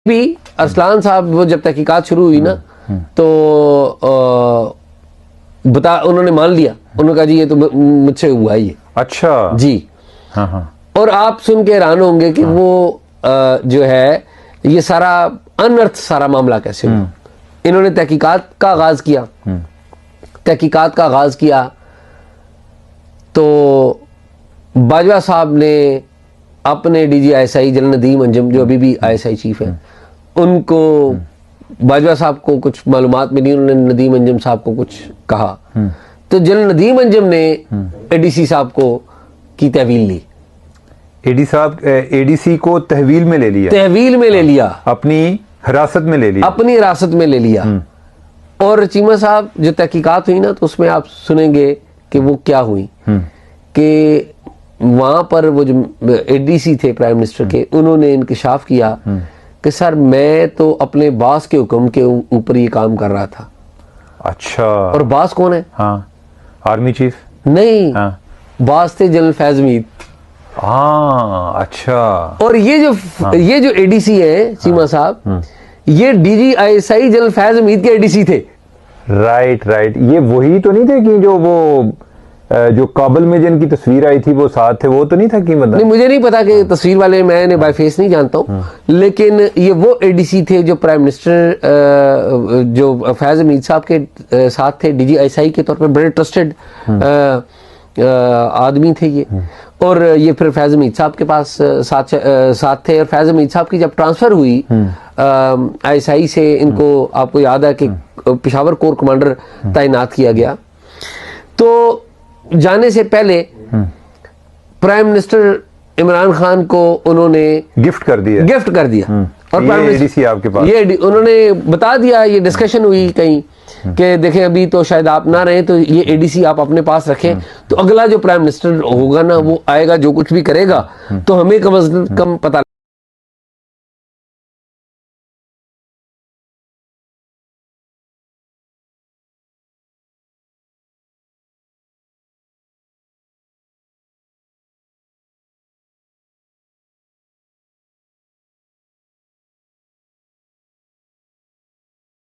भी अरसलान साहब वो जब तहकीकात शुरू हुई ना तो उन्होंने मान लिया, उन्होंने कहा जी ये तो मुझसे हुआ ही है। अच्छा जी हाँ हाँ। और आप सुन के हैरान होंगे कि वो जो है ये सारा अनर्थ सारा मामला कैसे हुआ। इन्होंने तहकीकात का आगाज किया, तहकीकात का आगाज किया तो बाजवा साहब ने अपने DGI जनरल नदीम अंजुम जो अभी भी ISI चीफ है उनको, बाजवा साहब को कुछ मालूमात मिली, उन्होंने नदीम अंजुम साहब को कुछ कहा तो जनरल नदीम अंजुम ने ADC साहब को की तहवील ली। ADC को तहवील में ले लिया, तहवील में ले लिया, अपनी हिरासत में ले लिया, अपनी हिरासत में ले लिया। और चीमा साहब जो तहकीकात हुई ना तो उसमें आप सुनेंगे कि वो क्या हुई कि वहां पर वो जो ADC थे प्राइम मिनिस्टर के, उन्होंने इंकशाफ किया कि सर मैं तो अपने बॉस के हुक्म के ऊपर ये काम कर रहा था। अच्छा, और बॉस कौन है? हाँ, आर्मी चीफ नहीं, हाँ, बॉस थे जनरल फैज मीर। हाँ अच्छा। और ये जो ADC है चीमा साहब, ये DGI जनरल फैज मीर के ADC थे। राइट राइट, ये वही तो नहीं थे कि जो काबुल में जिनकी तस्वीर आई थी वो साथ थे, वो तो नहीं था कि बंदा? नहीं, मुझे नहीं पता कि तस्वीर वाले, मैंने बाय फेस नहीं जानता हूँ, लेकिन ये वो ADC थे जो प्राइम मिनिस्टर जो फैज हमीद साहब के साथ थे, DGI के तौर पर बड़े ट्रस्टेड आदमी थे ये। और ये फिर फैज हमीद साहब के पास साथ थे। और फैज हमीद साहब की जब ट्रांसफर हुई ISI से, इनको आपको याद है कि पेशावर कोर कमांडर तैनात किया गया, तो जाने से पहले प्राइम मिनिस्टर इमरान खान को उन्होंने गिफ्ट कर दिया। और ADC आपके पास, ये उन्होंने बता दिया, ये डिस्कशन हुई कहीं कि देखें अभी तो शायद आप ना रहे तो ये ADC आप अपने पास रखें, तो अगला जो प्राइम मिनिस्टर होगा ना वो आएगा, जो कुछ भी करेगा तो हमें कम अज कम पता